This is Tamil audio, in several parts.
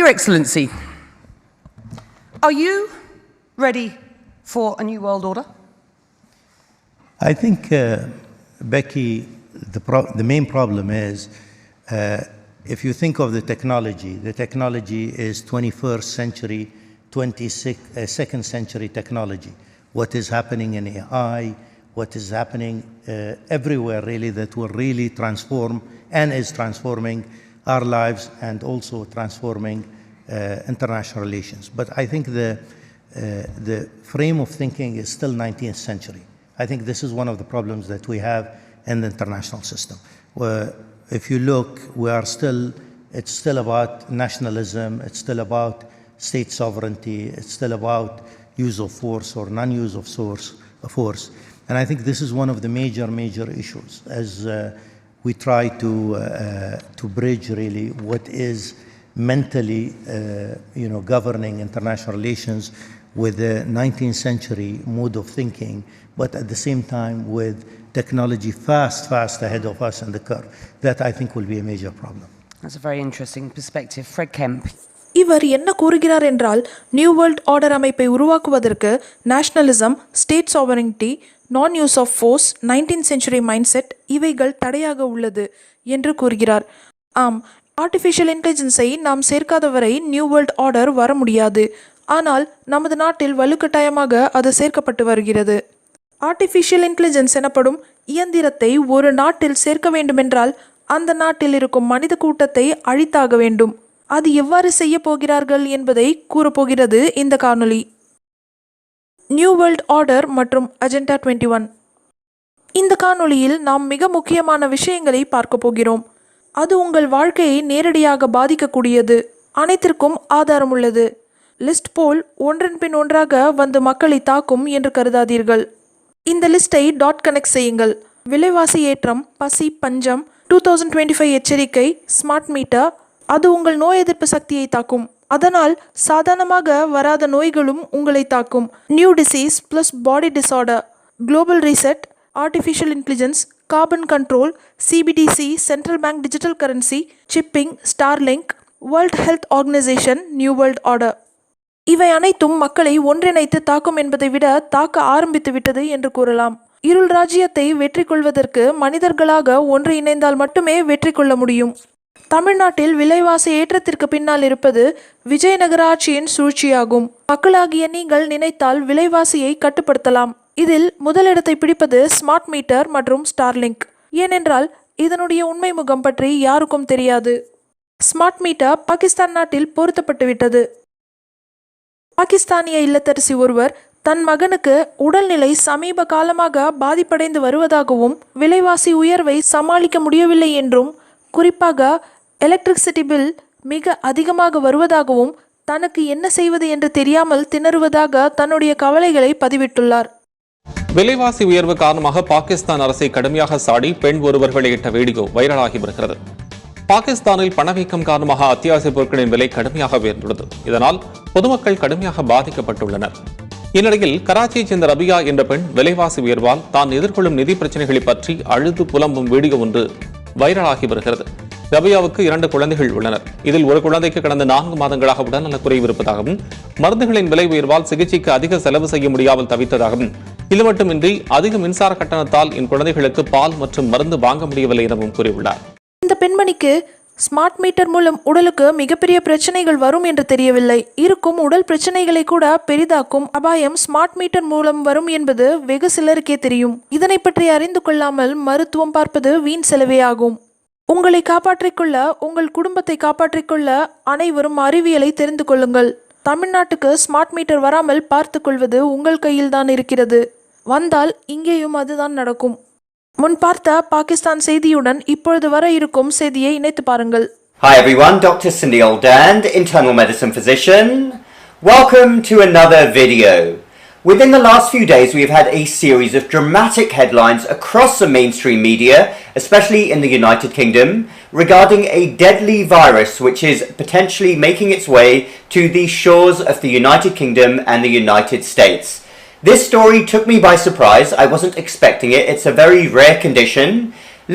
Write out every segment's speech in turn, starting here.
Your Excellency, are you ready for a new world order? I think, Becky, the main problem is if you think of the technology is 21st century, 22nd century technology. What is happening in AI, what is happening everywhere really that will really transform and is transforming our lives and also transforming international relations. But I think the frame of thinking is still 19th century. I think this is one of the problems that we have in the international system. If you look, it's still about nationalism, it's still about state sovereignty, it's still about use of force or non-use of force. And I think this is one of the major issues as we try to bridge really what is mentally governing international relations with the 19th century mode of thinking, but at the same time with technology fast ahead of us in the curve. That I think will be a major problem. That's a very interesting perspective. Fred Kemp. இவர் என்ன கூறுகிறார் என்றால் நியூ வேர்ல்ட் ஆர்டர் அமைப்பை உருவாக்குவதற்கு nationalism, state sovereignty, non use of force, 19th century mindset இவைகள் தடையாக உள்ளது என்று கூறுகிறார். ஆம், ஆர்டிஃபிஷியல் இன்டெலிஜென்ஸை நாம் சேர்க்காதவரை நியூ வேர்ல்ட் ஆர்டர் வர முடியாது. ஆனால் நமது நாட்டில் வலுக்கட்டாயமாக அது சேர்க்கப்பட்டு வருகிறது. ஆர்டிஃபிஷியல் இன்டெலிஜென்ஸ் எனப்படும் இயந்திரத்தை ஒரு நாட்டில் சேர்க்க வேண்டுமென்றால் அந்த நாட்டில் இருக்கும் மனித கூட்டத்தை அழித்தாக வேண்டும். அது எவ்வாறு செய்ய போகிறார்கள் என்பதை கூறப்போகிறது இந்த காணொளி. நியூ வேர்ல்ட் ஆர்டர் மற்றும் அஜெண்டா 21. இந்த காணொளியில் நாம் மிக முக்கியமான விஷயங்களை பார்க்க போகிறோம். அது உங்கள் வாழ்க்கையை நேரடியாக பாதிக்கக்கூடியது. அனைத்திற்கும் ஆதாரம் உள்ளது. லிஸ்ட் போல் ஒன்றன் பின் ஒன்றாக வந்து மக்களை தாக்கும் என்று கருதாதீர்கள். இந்த லிஸ்டை கனெக்ட் செய்யுங்கள். விலைவாசி ஏற்றம், பசி, பஞ்சம், 2025 எச்சரிக்கை, ஸ்மார்ட் மீட்டர், அது உங்கள் நோய் எதிர்ப்பு சக்தியை தாக்கும். அதனால் சாதாரணமாக வராத நோய்களும் உங்களை தாக்கும். New disease plus body disorder, global reset, artificial intelligence, carbon control, CBDC, central bank digital currency, chipping, Starlink, World Health Organization, new world order. இவை அனைத்தும் மக்களை ஒன்றிணைத்து தாக்கும் என்பதை விட தாக்க ஆரம்பித்து விட்டது என்று கூறலாம். இருள் ராஜ்யத்தை வெற்றி கொள்வதற்கு மனிதர்களாக ஒன்று இணைந்தால் மட்டுமே வெற்றி கொள்ள முடியும். தமிழ்நாட்டில் விலைவாசி ஏற்றத்திற்கு பின்னால் இருப்பது விஜயநகர ஆட்சியின் சூழ்ச்சியாகும். மக்களாகிய நீங்கள் நினைத்தால் விலைவாசியை கட்டுப்படுத்தலாம். இதில் முதலிடத்தை பிடிப்பது ஸ்மார்ட் மீட்டர் மற்றும் ஸ்டார்லிங்க். ஏனென்றால் இதனுடைய உண்மை முகம் பற்றி யாருக்கும் தெரியாது. ஸ்மார்ட் மீட்டர் பாகிஸ்தான் நாட்டில் பொருத்தப்பட்டுவிட்டது. பாகிஸ்தானிய இல்லத்தரசி ஒருவர் தன் மகனுக்கு உடல்நிலை சமீப காலமாக பாதிப்படைந்து வருவதாகவும் விலைவாசி உயர்வை சமாளிக்க முடியவில்லை என்றும் குறிப்பாக எலக்ட்ரிசிட்டி பில் மிக அதிகமாக வருவதாகவும் தனக்கு என்ன செய்வது என்று தெரியாமல் திணறுவதாக தன்னுடைய கவலைகளை பதிவிட்டுள்ளார். விலைவாசி உயர்வு காரணமாக பாகிஸ்தான் அரசை கடுமையாக சாடி பெண் ஒருவர் வெளியிட்ட வீடியோ வைரலாகி வருகிறது. பாகிஸ்தானில் பணவீக்கம் காரணமாக அத்தியாவசிய பொருட்களின் விலை கடுமையாக உயர்ந்துள்ளது. இதனால் பொதுமக்கள் கடுமையாக பாதிக்கப்பட்டுள்ளனர். இந்நிலையில் கராச்சியைச் சேர்ந்த ரபியா என்ற பெண் விலைவாசி உயர்வால் தான் எதிர்கொள்ளும் நிதி பிரச்சனைகளை பற்றி அழுது புலம்பும் வீடியோ ஒன்று வைரலாகி வருகிறது. ரபியாவுக்கு 2 குழந்தைகள் உள்ளனர். இதில் ஒரு குழந்தைக்கு கடந்த 4 மாதங்களாக உடல்நலக்குறைவு இருப்பதாகவும் மருந்துகளின் விலை உயர்வால் சிகிச்சைக்கு அதிக செலவு செய்ய முடியாமல் தவித்ததாகவும் இது மட்டுமின்றி அதிக மின்சார கட்டணத்தால் என் குழந்தைகளுக்கு பால் மற்றும் மருந்து வாங்க முடியவில்லை எனவும் கூறியுள்ளார். இந்த பெண்மணிக்கு ஸ்மார்ட் மீட்டர் மூலம் உடலுக்கு மிகப்பெரிய பிரச்சனைகள் வரும் என்று தெரியவில்லை. இருக்கும் உடல் பிரச்சனைகளை கூட பெரிதாக்கும் அபாயம் ஸ்மார்ட் மீட்டர் மூலம் வரும் என்பது வெகு சிலருக்கே தெரியும். இதனை பற்றி அறிந்து கொள்ளாமல் மருத்துவம் பார்ப்பது வீண் செலவே ஆகும். உங்களை காப்பாற்றிக்கொள்ள, உங்கள் குடும்பத்தை காப்பாற்றிக்கொள்ள அனைவரும் அறிவியலை தெரிந்து கொள்ளுங்கள். தமிழ்நாட்டுக்கு ஸ்மார்ட் மீட்டர் வராமல் பார்த்து கொள்வது உங்கள் கையில் தான் இருக்கிறது. வந்தால் இங்கேயும் அதுதான் நடக்கும். முன் பார்த்த பாகிஸ்தான் செய்தியுடன் இப்பொழுது வர இருக்கும் செய்தியை இணைத்து பாருங்கள். Hi everyone, Dr. Cindy Oldand, internal medicine physician. Welcome to another video. Within the last few days we have had a series of dramatic headlines across the mainstream media, especially in the United Kingdom, regarding a deadly virus which is potentially making its way to the shores of the United Kingdom and the United States. This story took me by surprise. I wasn't expecting it. It's a very rare condition.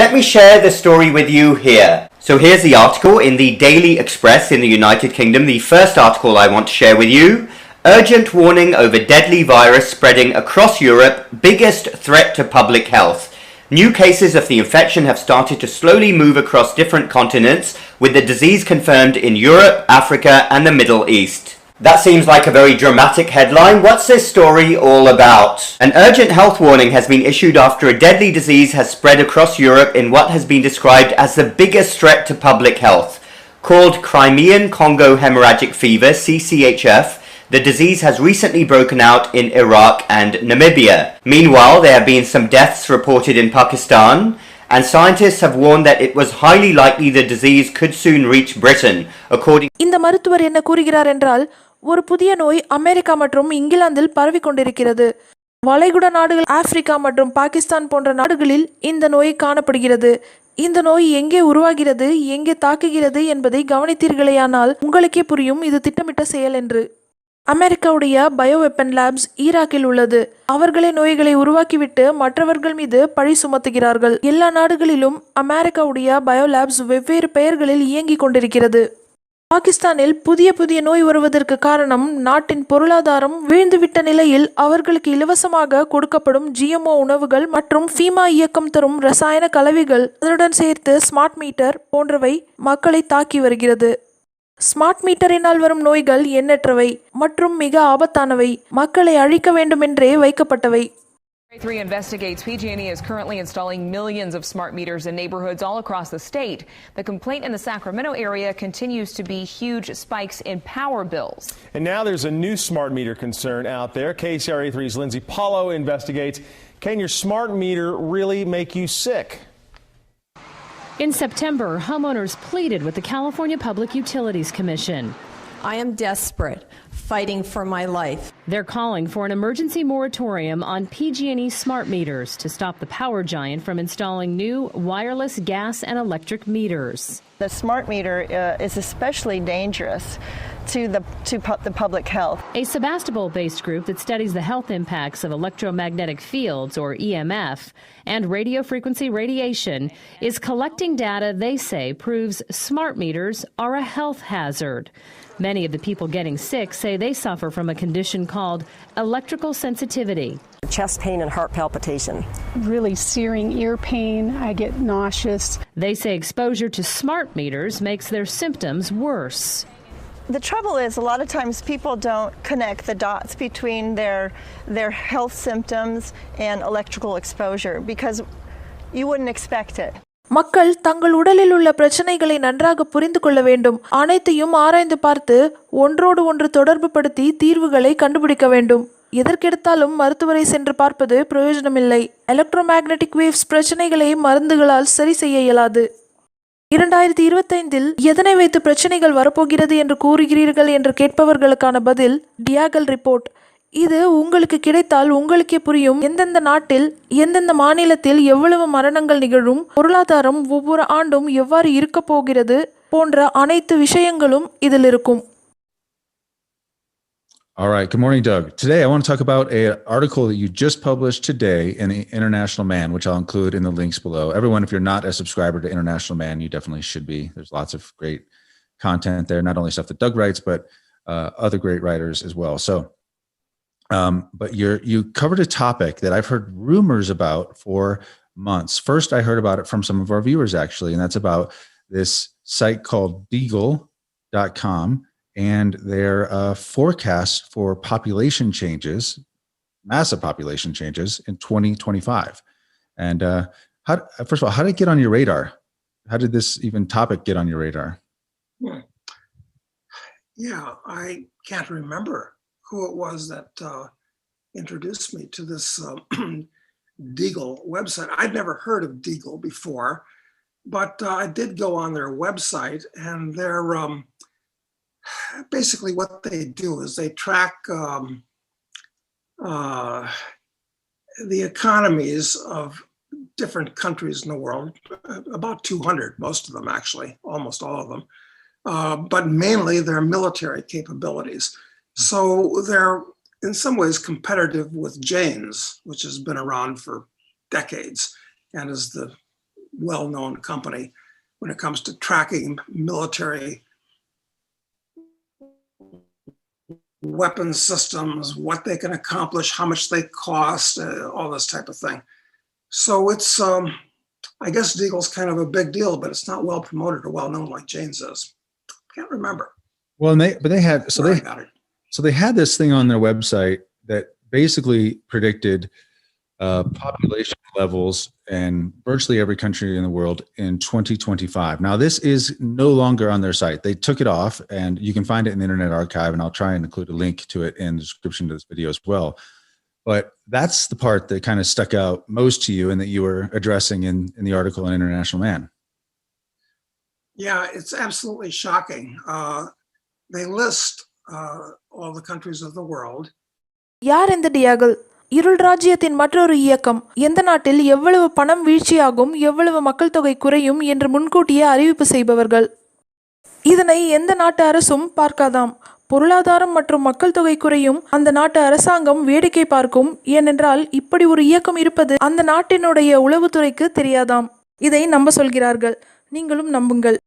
Let me share the story with you here. So here's the article in the Daily Express in the United Kingdom. The first article I want to share with you. Urgent warning over deadly virus spreading across Europe, biggest threat to public health. New cases of the infection have started to slowly move across different continents, with the disease confirmed in Europe, Africa, and the Middle East. That seems like a very dramatic headline. What's this story all about? An urgent health warning has been issued after a deadly disease has spread across Europe in what has been described as the biggest threat to public health. Called Crimean Congo Hemorrhagic Fever, CCHF, the disease has recently broken out in Iraq and Namibia. Meanwhile, there have been some deaths reported in Pakistan, and scientists have warned that it was highly likely the disease could soon reach Britain, according. இந்த மருத்துவர் என்ன கூறுகிறார் என்றால், ஒரு புதிய நோய் அமெரிக்கா மற்றும் இங்கிலாந்தில் பரவி கொண்டிருக்கிறது. வளைகுடா நாடுகள், ஆப்பிரிக்கா மற்றும் பாகிஸ்தான் போன்ற நாடுகளில் இந்த நோய் காணப்படுகிறது. இந்த நோய் எங்கே உருவாகிறது, எங்கே தாக்குகிறது என்பதை கவனித்தீர்களேயானால் உங்களுக்கே புரியும் இது திட்டமிட்ட செயல் என்று. அமெரிக்காவுடைய பயோவெப்பன் லேப்ஸ் ஈராக்கில் உள்ளது. அவர்களே நோய்களை உருவாக்கிவிட்டு மற்றவர்கள் மீது பழி சுமத்துகிறார்கள். எல்லா நாடுகளிலும் அமெரிக்காவுடைய பயோ லேப்ஸ் வெவ்வேறு பெயர்களில் இயங்கிக் கொண்டிருக்கிறது. பாகிஸ்தானில் புதிய நோய் வருவதற்கு காரணம் நாட்டின் பொருளாதாரம் வீழ்ந்துவிட்ட நிலையில் அவர்களுக்கு இலவசமாக கொடுக்கப்படும் GMO உணவுகள் மற்றும் ஃபீமா இயக்கம் தரும் ரசாயன கலவைகள், அதனுடன் சேர்த்து ஸ்மார்ட் மீட்டர் போன்றவை மக்களை தாக்கி வருகிறது. ஸ்மார்ட் மீட்டரினால் வரும் நோய்கள் எண்ணற்றவை மற்றும் மிக ஆபத்தானவை, மக்களை அழிக்க வேண்டுமென்றே வைக்கப்பட்டவை. 3 investigates PG&E is currently installing millions of smart meters in neighborhoods all across the state. The complaint in the Sacramento area continues to be huge spikes in power bills. And now there's a new smart meter concern out there. KCRA3's Lindsay Paulo investigates. Can your smart meter really make you sick? In September, homeowners pleaded with the California Public Utilities Commission. I am desperate, fighting for my life. They're calling for an emergency moratorium on PG&E smart meters to stop the power giant from installing new wireless gas and electric meters. The smart meter is especially dangerous to the public health. A Sebastopol-based group that studies the health impacts of electromagnetic fields, or EMF, and radio frequency radiation is collecting data they say proves smart meters are a health hazard. Many of the people getting sick say they suffer from a condition called electrical sensitivity. Chest pain and heart palpitation. Really searing ear pain. I get nauseous. They say exposure to smart meters makes their symptoms worse. The trouble is, a lot of times people don't connect the dots between their health symptoms and electrical exposure because you wouldn't expect it. மக்கள் தங்கள் உடலில் உள்ள பிரச்சனைகளை நன்றாக புரிந்து கொள்ள வேண்டும். அனைத்தையும் ஆராய்ந்து பார்த்து ஒன்றோடு ஒன்று தொடர்பு படுத்தி தீர்வுகளை கண்டுபிடிக்க வேண்டும். எதற்கெடுத்தாலும் மருத்துவரை சென்று பார்ப்பது பிரயோஜனமில்லை. எலக்ட்ரோமேக்னெட்டிக் வேவ்ஸ் பிரச்சனைகளை மருந்துகளால் சரி செய்ய இயலாது. 2025இல் எதனை வைத்து பிரச்சனைகள் வரப்போகிறது என்று கூறுகிறீர்கள் என்று கேட்பவர்களுக்கான பதில் டியாகல் ரிப்போர்ட். இது உங்களுக்கு கிடைத்தால் உங்களுக்கே புரியும் எந்தெந்த நாட்டில் எந்தெந்த மாநிலத்தில் எவ்வளவு மரணங்கள் நிகழும், பொருளாதாரம் ஒவ்வொரு ஆண்டும் எவ்வாறு இருக்க போகிறது போன்ற அனைத்து விஷயங்களும் இதில் இருக்கும். All right. Good morning, Doug. Today, I want to talk about an article that you just published today in the International Man, which I'll include in the links below. Everyone, if you're not a subscriber to International Man, you definitely should be. There's lots of great content there, not only stuff that Doug writes, but other great writers as well. But you covered a topic that I've heard rumors about for months. First, I heard about it from some of our viewers, actually, and that's about this site called Deagle.com. And their forecast for population changes, massive population changes in 2025. And first of all, how did it get on your radar? How did this even topic get on your radar? Yeah, I can't remember who it was that introduced me to this Deagle website. I'd never heard of Deagle before, but I did go on their website, and they're basically what they do is they track the economies of different countries in the world, about 200, most of them actually, almost all of them, but mainly their military capabilities. So they're in some ways competitive with Jane's, which has been around for decades and is the well-known company. when it comes to tracking military weapons systems, what they can accomplish, how much they cost, all this type of thing. So it's, I guess Deagle's kind of a big deal, but it's not well promoted or well known like Jane's is. Can't remember. Well, and they had this thing on their website that basically predicted population levels in virtually every country in the world in 2025. Now, this is no longer on their site. They took it off, and you can find it in the Internet Archive, and I'll try and include a link to it in the description to this video as well. But that's the part that kind of stuck out most to you and that you were addressing in the article in International Man. Yeah, it's absolutely shocking. They list all the countries of the world. யார் இந்த டியாகல்? இருள் ராஜ்யத்தின் மற்றொரு இயக்கம். எந்த நாட்டில் எவ்வளவு பணம் வீழ்ச்சியாகும், எவ்வளவு மக்கள் தொகை குறையும் என்று முன்கூட்டியே அறிவிப்பு செய்பவர்கள். இதனை எந்த நாட்டு அரசும் பார்க்காதாம். பொருளாதாரம் மற்றும் மக்கள் தொகை குறையும் அந்த நாட்டு அரசாங்கம் வேடிக்கை பார்க்கும். ஏனென்றால் இப்படி ஒரு இயக்கம் இருப்பது அந்த நாட்டினுடைய உளவுத்துறைக்கு தெரியாதாம். இதை நம்ப சொல்கிறார்கள். நீங்களும் நம்புங்கள்.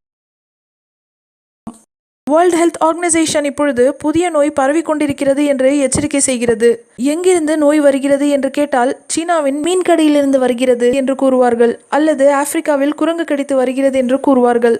வேர்ல்ட் ஹெல்த் ஆர்கனைசேஷன் இப்பொழுது புதிய நோய் பரவி கொண்டிருக்கிறது என்று எச்சரிக்கை செய்கிறது. எங்கிருந்து நோய் வருகிறது என்று கேட்டால் சீனாவின் மீன்கடையிலிருந்து வருகிறது என்று கூறுவார்கள், அல்லது ஆப்பிரிக்காவில் குரங்கு கடித்து வருகிறது என்று கூறுவார்கள்.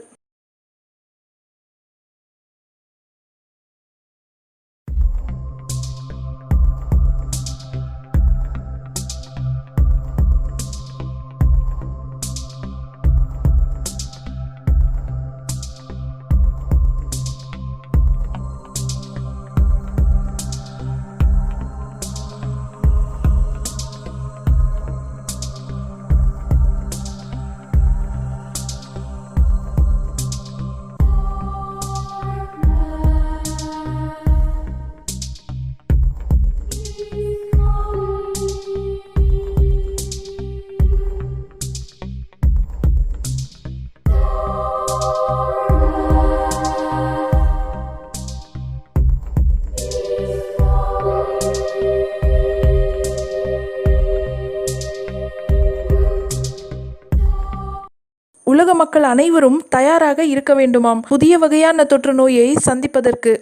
உலக மக்கள் அனைவரும் தயாராக இருக்க வேண்டுமாம் புதிய வகையான தொற்று நோயை சந்திப்பதற்கு.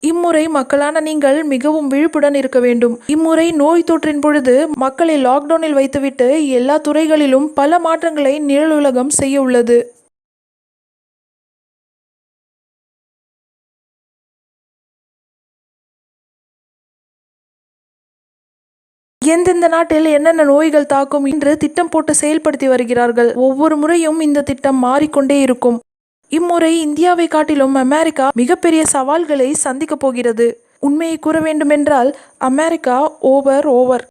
இம்முறை மக்களான நீங்கள் மிகவும் விழிப்புடன் இருக்க வேண்டும். இம்முறை நோய் தொற்றின் பொழுது மக்களை லாக்டவுனில் வைத்துவிட்டு எல்லா துறைகளிலும் பல மாற்றங்களை நிழலுலகம் செய்ய உள்ளது. எந்தெந்த நாட்டில் என்னென்ன நோய்கள் தாக்கும் என்று திட்டம் போட்டு செயல்படுத்தி வருகிறார்கள். ஒவ்வொரு முறையும் இந்த திட்டம் மாறிக்கொண்டே இருக்கும். இம்முறை இந்தியாவை காட்டிலும் அமெரிக்கா மிகப்பெரிய சவால்களை சந்திக்கப் போகிறது. உண்மையை கூற வேண்டுமென்றால் அமெரிக்கா ஓவர்.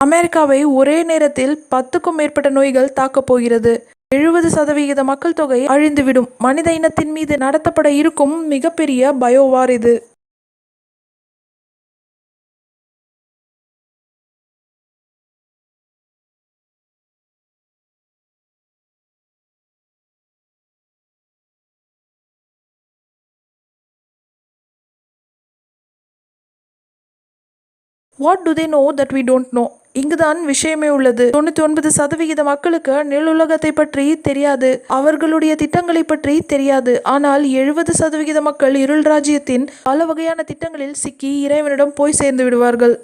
அமெரிக்காவை ஒரே நேரத்தில் 10க்கும் மேற்பட்ட நோய்கள் தாக்கப் போகிறது. 70% மக்கள் தொகை அழிந்துவிடும். மனித இனத்தின் மீது நடத்தப்பட இருக்கும் மிகப்பெரிய பயோவார் இது. What do they know that we don't know? இங்குதான் விஷயமே உள்ளது. 99% மக்களுக்கு நிழலுலகத்தை பற்றி தெரியாது, அவர்களுடைய திட்டங்களை பற்றி தெரியாது. ஆனால் 70% மக்கள் இருள் ராஜ்யத்தின் பல வகையான திட்டங்களில் சிக்கி இறைவனிடம் போய் சேர்ந்து விடுவார்கள்.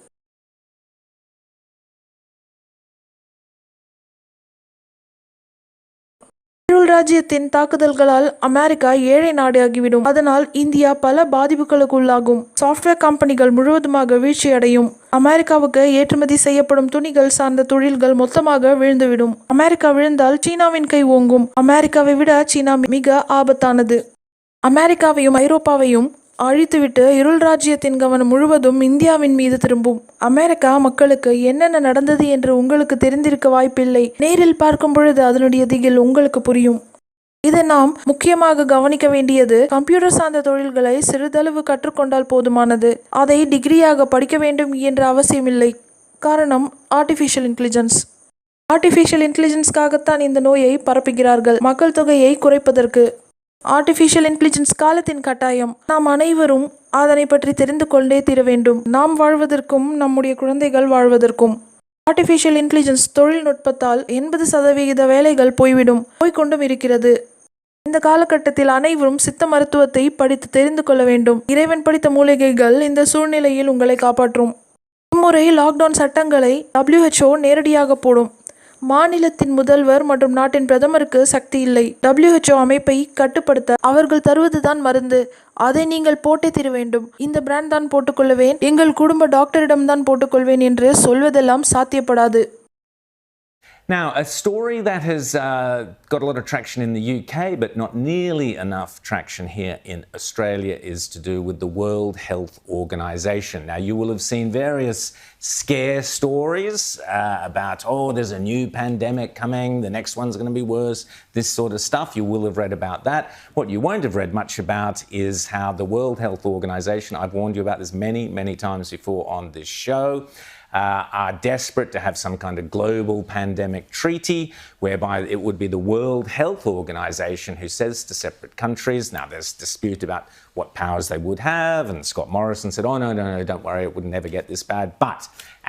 இருள் ராஜ்யத்தின் தாக்குதல்களால் அமெரிக்கா ஏழை நாடு ஆகிவிடும். அதனால் இந்தியா பல பாதிப்புகளுக்கு உள்ளாகும். சாஃப்ட்வேர் கம்பெனிகள் முழுவதுமாக வீழ்ச்சியடையும். அமெரிக்காவுக்கு ஏற்றுமதி செய்யப்படும் துணிகள் சார்ந்த தொழில்கள் மொத்தமாக விழுந்துவிடும். அமெரிக்கா விழுந்தால் சீனாவின் கை ஓங்கும். அமெரிக்காவை விட சீனா மிக ஆபத்தானது. அமெரிக்காவையும் ஐரோப்பாவையும் அழித்துவிட்டு இருள் ராஜ்யத்தின் கவனம் முழுவதும் இந்தியாவின் மீது திரும்பும். அமெரிக்கா மக்களுக்கு என்னென்ன நடந்தது என்று உங்களுக்கு தெரிந்திருக்க வாய்ப்பில்லை. நேரில் பார்க்கும் பொழுது அதனுடைய திகில் உங்களுக்கு புரியும். இதை நாம் முக்கியமாக கவனிக்க வேண்டியது, கம்ப்யூட்டர் சார்ந்த தொழில்களை சிறிதளவு கற்றுக்கொண்டால் போதுமானது. அதை டிகிரியாக படிக்க வேண்டும் என்ற அவசியமில்லை. காரணம் ஆர்டிஃபிஷியல் இன்டெலிஜென்ஸ். ஆர்டிஃபிஷியல் இன்டெலிஜென்ஸ்க்காகத்தான் இந்த நோயை பரப்புகிறார்கள், மக்கள் தொகையை குறைப்பதற்கு. ஆர்டிஃபிஷியல் இன்டெலிஜென்ஸ் காலத்தின் கட்டாயம். நாம் அனைவரும் அதனை பற்றி தெரிந்து கொண்டே தீர வேண்டும். நாம் வாழ்வதற்கும் நம்முடைய குழந்தைகள் வாழ்வதற்கும். ஆர்டிஃபிஷியல் இன்டெலிஜென்ஸ் தொழில்நுட்பத்தால் 80% வேலைகள் போய்கொண்டும் இருக்கிறது. இந்த காலகட்டத்தில் அனைவரும் சித்த மருத்துவத்தை படித்து தெரிந்து கொள்ள வேண்டும். இறைவன் படித்த மூலிகைகள் இந்த சூழ்நிலையில் உங்களை காப்பாற்றும். இம்முறை லாக்டவுன் சட்டங்களை WHO நேரடியாக போடும். மாநிலத்தின் முதல்வர் மற்றும் நாட்டின் பிரதமருக்கு சக்தி இல்லை. WHO அமைப்பை கட்டுப்படுத்த அவர்கள் தருவதுதான் மருந்து. அதை நீங்கள் போட்டே தீர வேண்டும். இந்த பிராண்ட் தான் போட்டுக்கொள்வேன், எங்கள் குடும்ப டாக்டரிடம் தான் போட்டுக்கொள்வேன் என்று சொல்வதெல்லாம் சாத்தியப்படாது. Now, a story that has got a lot of traction in the UK, but not nearly enough traction here in Australia, is to do with the World Health Organization. Now, you will have seen various scare stories about, there's a new pandemic coming, the next one's going to be worse, this sort of stuff. You will have read about that. What you won't have read much about is how the World Health Organization, I've warned you about this many, many times before on this show, are desperate to have some kind of global pandemic treaty whereby it would be the World Health Organization who says to separate countries, now there's dispute about what powers they would have, and Scott Morrison said, no, don't worry, it would never get this bad. But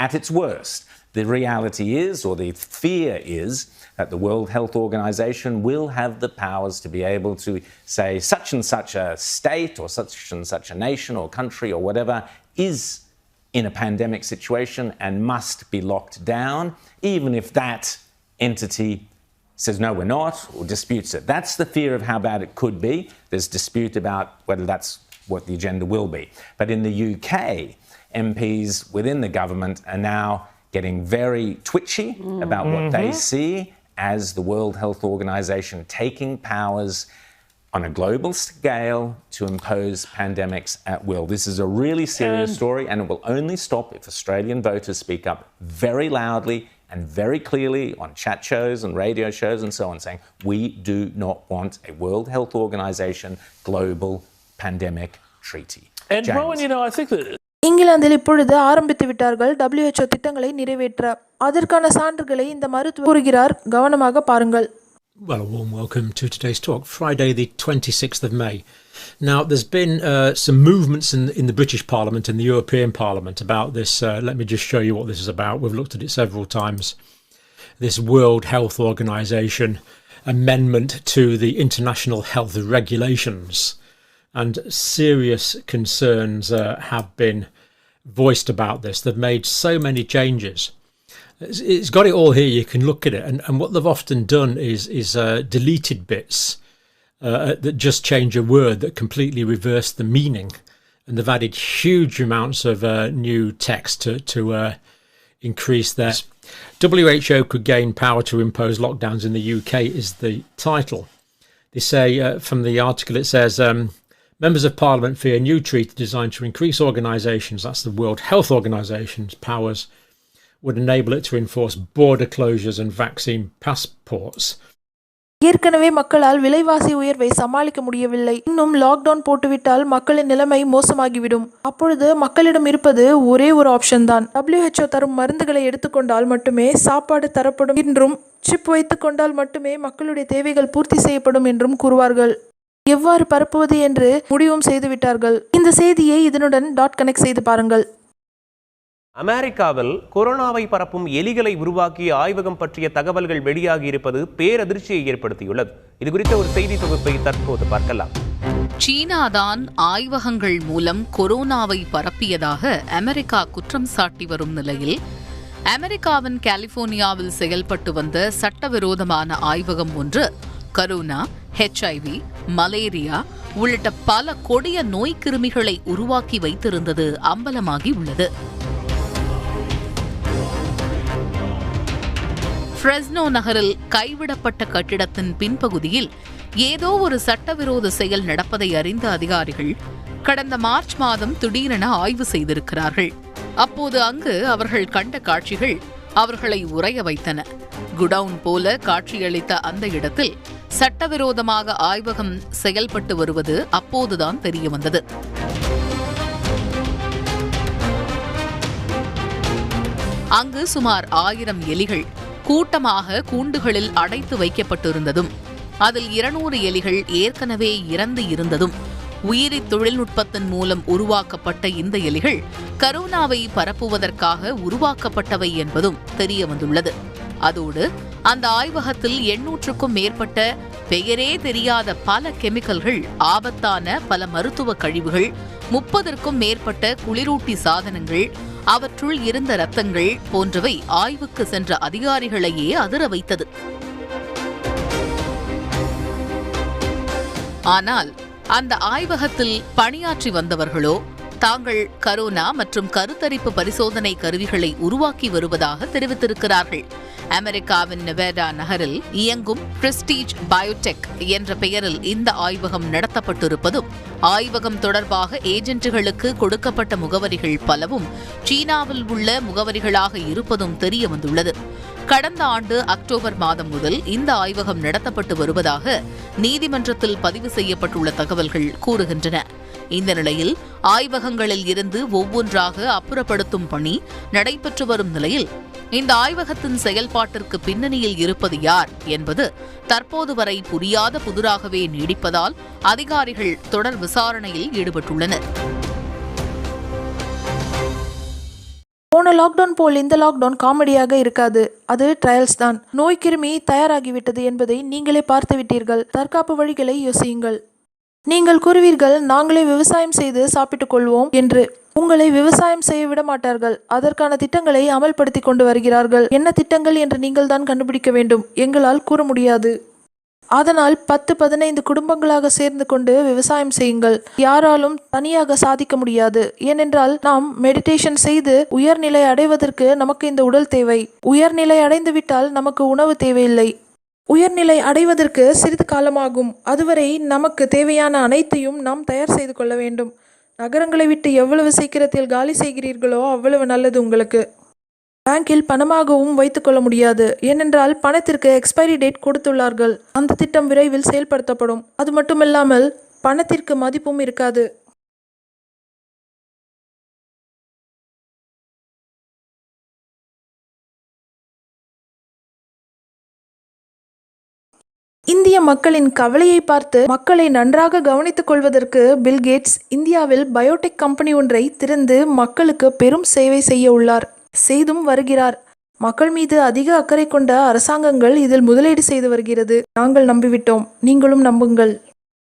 at its worst, the reality is, or the fear is, that the World Health Organization will have the powers to be able to say such and such a state or such and such a nation or country or whatever is in a pandemic situation and must be locked down, even if that entity says, no, we're not, or disputes it. That's the fear of how bad it could be. There's dispute about whether that's what the agenda will be. But in the UK, MPs within the government are now getting very twitchy about what they see as the World Health Organization taking powers on a global scale to impose pandemics at will. This is a really serious story, and it will only stop if Australian voters speak up very loudly and very clearly on chat shows and radio shows and so on, saying we do not want a World Health Organization global pandemic treaty. And Rowan, I think that இங்கிலாந்தில் இப்பொழுது ஆரம்பித்து விட்டார்கள் WHO திட்டங்களை நிறைவேற்ற. அதற்கான சான்றுகளை இந்த மருத்துவர் கூறுகிறார். கவனமாக பாருங்கள். Well, a warm welcome to today's talk, Friday the 26th of May. Now, there's been some movements in the British Parliament and the European Parliament about this. Let me just show you what this is about. We've looked at it several times. This World Health Organization amendment to the International Health Regulations. And serious concerns have been voiced about this. They've made so many changes. It's got it all here. You can look at it, and what they've often done is deleted bits that just change a word that completely reverse the meaning, and they've added huge amounts of new text to increase their. WHO could gain power to impose lockdowns in the UK is the title. They say from the article it says members of Parliament fear new treaty designed to increase organisations, that's the World Health Organisation's powers, would enable it to enforce border closures and vaccine passports. ஏற்கனவே மக்களால் விலைவாசி உயர்வை சமாளிக்க முடியவில்லை. இன்னும் லாக்டவுன் போட்டுவிட்டால் மக்களின் நிலைமை மோசமாகிவிடும். அப்பொழுது மக்களிடம் இருப்பது ஒரே ஒரு ஆப்ஷன் தான். WHO தரும் மருந்துகளை எடுத்துக்கொண்டால் மட்டுமே சாப்பாடு தரப்படும் என்றும், சிப் வைத்துக் கொண்டால் மட்டுமே மக்களுடைய தேவைகள் பூர்த்தி செய்யப்படும் என்றும் கூறுவார்கள். எவ்வாறு பரப்புவது என்று முடிவும் செய்துவிட்டார்கள். இந்த செய்தியை இதனுடன் கனெக்ட் செய்து பாருங்கள். அமெரிக்காவில் கொரோனாவை பரப்பும் எலிகளை உருவாக்கிய ஆய்வகம் பற்றிய தகவல்கள் வெளியாகி இருப்பது பேரதிர்ச்சியை ஏற்படுத்தியுள்ளது. இது குறித்த ஒரு செய்தி தொகுப்பை தற்போது பார்க்கலாம். சீனாதான் ஆய்வகங்கள் மூலம் கொரோனாவை பரப்பியதாக அமெரிக்கா குற்றம் சாட்டி வரும் நிலையில், அமெரிக்காவின் கலிபோர்னியாவில் செயல்பட்டு வந்த சட்டவிரோதமான ஆய்வகம் ஒன்று கரோனா, HIV, மலேரியா உள்ளிட்ட பல கொடிய நோய் கிருமிகளை உருவாக்கி வைத்திருந்தது அம்பலமாகி உள்ளது. ஃப்ரெஸ்னோ நகரில் கைவிடப்பட்ட கட்டிடத்தின் பின்பகுதியில் ஏதோ ஒரு சட்டவிரோத செயல் நடப்பதை அறிந்த அதிகாரிகள் கடந்த மார்ச் மாதம் திடீரென ஆய்வு செய்திருக்கிறார்கள். அப்போது அங்கு அவர்கள் கண்ட காட்சிகள் அவர்களை உறைய வைத்தன. குடவுன் போல காட்சியளித்த அந்த இடத்தில் சட்டவிரோதமாக ஆய்வகம் செயல்பட்டு வருவது அப்போதுதான் தெரியவந்தது. அங்கு சுமார் 1000 எலிகள் கூட்டமாக கூண்டுகளில் அடைத்து வைக்கப்பட்டிருந்ததும், அதில் 200 எலிகள் ஏற்கனவே இறந்து இருந்ததும் உயிரி தொழில்நுட்பத்தின் மூலம் உருவாக்கப்பட்ட இந்த எலிகள் கரோனாவை பரப்புவதற்காக உருவாக்கப்பட்டவை என்பதும் தெரிய வந்துள்ளது. அதோடு அந்த ஆய்வகத்தில் 800க்கும் மேற்பட்ட பெயரே தெரியாத பல கெமிக்கல்கள், ஆபத்தான பல மருத்துவ கழிவுகள், 30க்கும் மேற்பட்ட குளிரூட்டி சாதனங்கள், அவற்றுள் இருந்த இரத்தங்கள் போன்றவை ஆய்வுக்கு சென்ற அதிகாரிகளையே அதிர வைத்தது. ஆனால் அந்த ஆய்வகத்தில் பணியாற்றி வந்தவர்களோ தாங்கள் கரோனா மற்றும் கருத்தரிப்பு பரிசோதனை கருவிகளை உருவாக்கி வருவதாக தெரிவித்திருக்கிறார்கள். அமெரிக்காவின் நெவாடா நகரில் இயங்கும் பிரஸ்டீஜ் பயோடெக் என்ற பெயரில் இந்த ஆய்வகம் நடத்தப்பட்டிருப்பதும், ஆய்வகம் தொடர்பாக ஏஜென்ட்டுகளுக்கு கொடுக்கப்பட்ட முகவரிகள் பலவும் சீனாவில் உள்ள முகவரிகளாக இருப்பதும் தெரிய வந்துள்ளது. கடந்த ஆண்டு அக்டோபர் மாதம் முதல் இந்த ஆய்வகம் நடத்தப்பட்டு வருவதாக நீதிமன்றத்தில் பதிவு செய்யப்பட்டுள்ள தகவல்கள் கூறுகின்றன. இந்த நிலையில் ஆய்வகங்களில் இருந்து ஒவ்வொன்றாக அப்புறப்படுத்தும் பணி நடைபெற்று வரும் நிலையில் இந்த ஆய்வகத்தின் செயல்பாட்டிற்கு பின்னணியில் இருப்பது யார் என்பது தற்போது வரை புரியாத புதிராகவே நீடிப்பதால் அதிகாரிகள் தொடர் விசாரணையில் ஈடுபட்டுள்ளனர். போன லாக்டவுன் போல் இந்த லாக்டவுன் காமெடியாக இருக்காது. அது ட்ரையல்ஸ் தான். நோய் கிருமி தயாராகிவிட்டது என்பதை நீங்களே பார்த்து விட்டீர்கள். தற்காப்பு வழிகளை யோசியுங்கள். நீங்கள் கூறுவீர்கள், நாங்களே விவசாயம் செய்து சாப்பிட்டுக் கொள்வோம் என்று. உங்களை விவசாயம் செய்ய விட மாட்டார்கள். அதற்கான திட்டங்களை அமல்படுத்தி கொண்டு வருகிறார்கள். என்ன திட்டங்கள் என்று நீங்கள் தான் கண்டுபிடிக்க வேண்டும். எங்களால் கூற முடியாது. அதனால் 10-15 குடும்பங்களாக சேர்ந்து கொண்டு விவசாயம் செய்யுங்கள். யாராலும் தனியாக சாதிக்க முடியாது. ஏனென்றால் நாம் மெடிடேஷன் செய்து உயர்நிலை அடைவதற்கு நமக்கு இந்த உடல் தேவை. உயர்நிலை அடைந்துவிட்டால் நமக்கு உணவு தேவையில்லை. உயர்நிலை அடைவதற்கு சிறிது காலமாகும். அதுவரை நமக்கு தேவையான அனைத்தையும் நாம் தயார் செய்து கொள்ள வேண்டும். நகரங்களை விட்டு எவ்வளவு சீக்கிரத்தில் காலி செய்கிறீர்களோ அவ்வளவு நல்லது உங்களுக்கு. பேங்கில் பணமாகவும் வைத்துக் கொள்ள முடியாது. ஏனென்றால் பணத்திற்கு எக்ஸ்பைரி டேட் கொடுத்துள்ளார்கள். அந்த திட்டம் விரைவில் செயல்படுத்தப்படும். அது மட்டுமில்லாமல் பணத்திற்கு மதிப்பும் இருக்காது. இந்திய மக்களின் கவலையை பார்த்து மக்களை நன்றாக கவனித்துக் கொள்வதற்கு பில்கேட்ஸ் இந்தியாவில் பயோடெக் கம்பெனி ஒன்றை திறந்து மக்களுக்கு பெரும் சேவை செய்ய உள்ளார். செய்தும் வருகிறார். மக்கள் மீது அதிக அக்கறை கொண்ட அரசாங்கங்கள் இதில் முதலீடு செய்து வருகிறது. நாங்கள் நம்பிவிட்டோம். நீங்களும் நம்புங்கள்.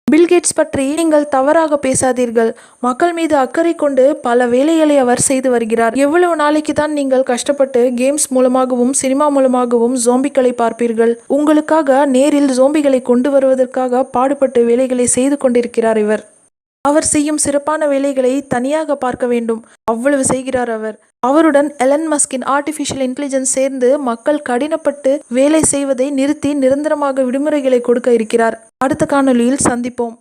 பில்கேட்ஸ் பற்றி நீங்கள் தவறாக பேசாதீர்கள். மக்கள் மீது அக்கறை கொண்டு பல வேலைகளை அவர் செய்து வருகிறார். எவ்வளவு நாளைக்கு தான் நீங்கள் கஷ்டப்பட்டு கேம்ஸ் மூலமாகவும் சினிமா மூலமாகவும் ஜோம்பிகளை பார்ப்பீர்கள்? உங்களுக்காக நேரில் ஜோம்பிகளை கொண்டு வருவதற்காக பாடுபட்டு வேலைகளை செய்து கொண்டிருக்கிறார் இவர். அவர் செய்யும் சிறப்பான வேலைகளை தனியாக பார்க்க வேண்டும். அவ்வளவு செய்கிறார் அவர். அவருடன் எலன் மஸ்கின் ஆர்டிஃபிஷியல் இன்டெலிஜென்ஸ் சேர்ந்து மக்கள் கடினப்பட்டு வேலை செய்வதை நிறுத்தி நிரந்தரமாக விடுமுறைகளை கொடுக்க இருக்கிறார். அடுத்த காணொலியில் சந்திப்போம்.